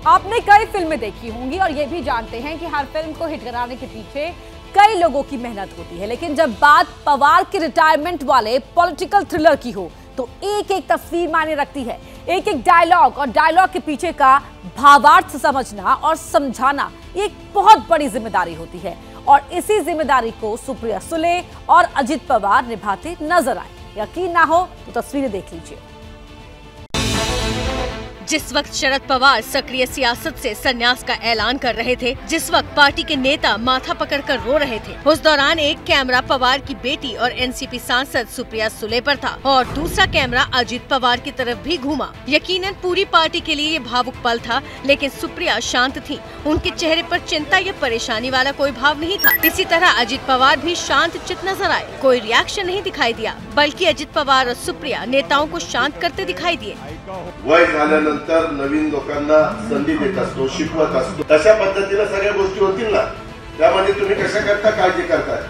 आपने कई फिल्में देखी होंगी और ये भी जानते हैं कि हर फिल्म को हिट कराने के पीछे कई लोगों की मेहनत होती है, लेकिन जब बात पवार के रिटायरमेंट वाले पॉलिटिकल थ्रिलर की हो तो एक एक तस्वीर मायने रखती है। एक एक डायलॉग और डायलॉग के पीछे का भावार्थ समझना और समझाना एक बहुत बड़ी जिम्मेदारी होती है और इसी जिम्मेदारी को सुप्रिया सुले और अजित पवार निभाते नजर आए। यकीन ना हो तो तस्वीरें देख लीजिए। जिस वक्त शरद पवार सक्रिय सियासत से संन्यास का ऐलान कर रहे थे, जिस वक्त पार्टी के नेता माथा पकड़कर रो रहे थे, उस दौरान एक कैमरा पवार की बेटी और एनसीपी सांसद सुप्रिया सुले पर था और दूसरा कैमरा अजित पवार की तरफ भी घूमा। यकीनन पूरी पार्टी के लिए ये भावुक पल था, लेकिन सुप्रिया शांत थी। उनके चेहरे पर चिंता या परेशानी वाला कोई भाव नहीं था। इसी तरह अजित पवार भी शांत चित नजर आए। कोई रिएक्शन नहीं दिखाई दिया, बल्कि अजित पवार और सुप्रिया नेताओं को शांत करते दिखाई दिए। वय झाल्यानंतर नवीन लोकांना संधी देत असतो, शिकवत असतो, तशा पद्धतीने सगळ्या गोष्टी होतील ना, त्यामध्ये तुम्ही कशा करता काळजी करताय?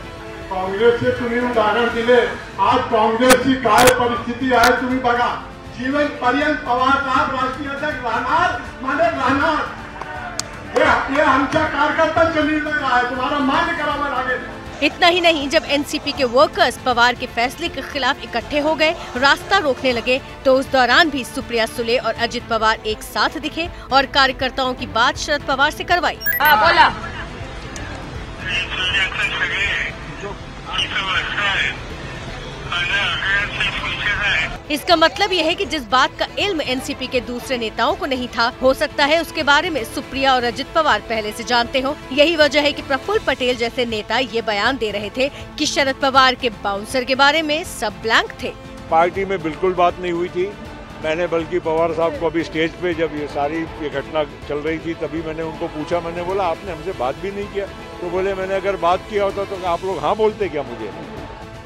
काँग्रेसचे तुम्ही उदाहरण दिले, आज काँग्रेसची काय परिस्थिती आहे तुम्ही बघा। जीवन पर्यंत पवार साहेब राष्ट्रीय अध्यक्ष राहणार म्हणजे राहणार, हे आमच्या कार्यकर्त्यांचा निर्णय आहे, तुम्हाला मान्य करावा लागेल। इतना ही नहीं, जब एनसीपी के वर्कर्स पवार के फैसले के खिलाफ इकट्ठे हो गए, रास्ता रोकने लगे, तो उस दौरान भी सुप्रिया सुले और अजित पवार एक साथ दिखे और कार्यकर्ताओं की बात शरद पवार से करवाई। बोला इसका मतलब यह है कि जिस बात का इल्म एनसीपी के दूसरे नेताओं को नहीं था, हो सकता है उसके बारे में सुप्रिया और अजित पवार पहले से जानते हो। यही वजह है कि प्रफुल्ल पटेल जैसे नेता ये बयान दे रहे थे कि शरद पवार के बाउंसर के बारे में सब ब्लैंक थे। पार्टी में बिल्कुल बात नहीं हुई थी। मैंने बल्कि पवार साहब को अभी स्टेज पे जब ये घटना चल रही थी तभी मैंने उनको पूछा, मैंने बोला आपने हमसे बात भी नहीं किया? तो बोले मैंने अगर बात किया होता तो आप लोग हाँ बोलते क्या मुझे?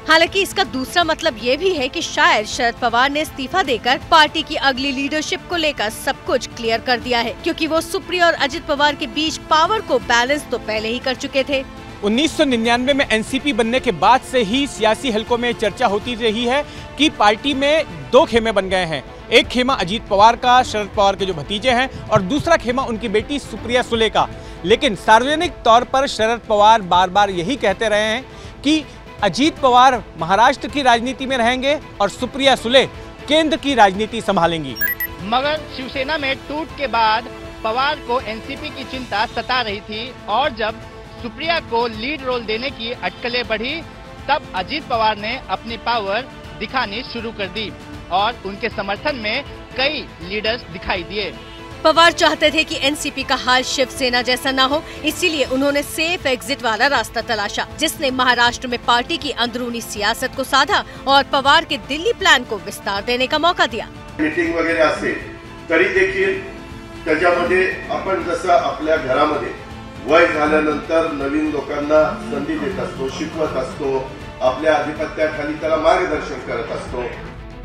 हालांकि इसका दूसरा मतलब ये भी है कि शायद शरद पवार ने इस्तीफा देकर पार्टी की अगली लीडरशिप को लेकर सब कुछ क्लियर कर दिया है, क्योंकि वो सुप्रिया और अजित पवार के बीच पावर को बैलेंस तो पहले ही कर चुके थे। 1999 में एनसीपी बनने के बाद से ही सियासी हलकों में चर्चा होती रही है कि पार्टी में दो खेमे बन गए हैं। एक खेमा अजित पवार का, शरद पवार के जो भतीजे हैं, और दूसरा खेमा उनकी बेटी सुप्रिया सुले का। लेकिन सार्वजनिक तौर पर शरद पवार बार बार यही कहते रहे हैं कि अजित पवार महाराष्ट्र की राजनीति में रहेंगे और सुप्रिया सुले केंद्र की राजनीति संभालेंगी। मगर शिवसेना में टूट के बाद पवार को एनसीपी की चिंता सता रही थी और जब सुप्रिया को लीड रोल देने की अटकलें बढ़ी, तब अजित पवार ने अपनी पावर दिखानी शुरू कर दी और उनके समर्थन में कई लीडर्स दिखाई दिए। पवार चाहते थे कि एनसीपी का हाल शिवसेना जैसा न हो, इसीलिए उन्होंने सेफ एग्जिट वाला रास्ता तलाशा, जिसने महाराष्ट्र में पार्टी की अंदरूनी सियासत को साधा और पवार के दिल्ली प्लान को विस्तार देने का मौका दिया। मीटिंग वगैरे असेल तरी देखील त्याच्यामध्ये आपण जसं आपल्या घरामध्ये वय झाल्यानंतर नवीन लोकांना संधी देत असतो, शिकवत असतो, आपल्या अधिपत्याखाली त्याला मार्गदर्शन करत असतो।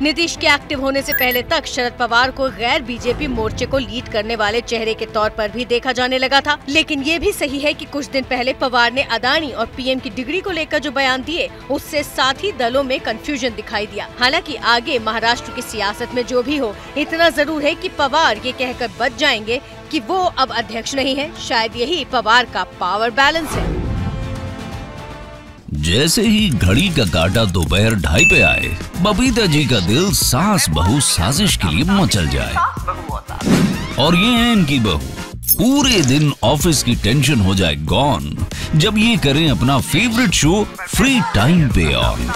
नीतीश के एक्टिव होने से पहले तक शरद पवार को गैर बीजेपी मोर्चे को लीड करने वाले चेहरे के तौर पर भी देखा जाने लगा था। लेकिन ये भी सही है कि कुछ दिन पहले पवार ने अदानी और पीएम की डिग्री को लेकर जो बयान दिए, उससे साथ ही दलों में कंफ्यूजन दिखाई दिया। हालांकि आगे महाराष्ट्र की सियासत में जो भी हो, इतना जरूर है कि पवार ये कहकर बच जाएंगे कि वो अब अध्यक्ष नहीं है। शायद यही पवार का पावर बैलेंस है। जैसे ही घड़ी का काटा दोपहर 2:30 पे आए, बबीता जी का दिल सास बहू साजिश के लिए मचल जाए। और ये है इनकी बहू, पूरे दिन ऑफिस की टेंशन हो जाए गॉन जब ये करें अपना फेवरेट शो फ्री टाइम पे ऑन।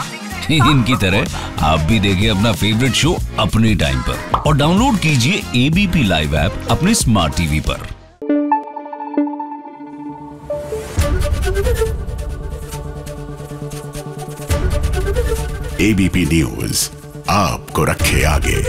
इनकी तरह आप भी देखें अपना फेवरेट शो अपने टाइम पर और डाउनलोड कीजिए एबीपी लाइव ऐप अपने स्मार्ट टीवी पर। एबीपी न्यूज आपको रखे आगे।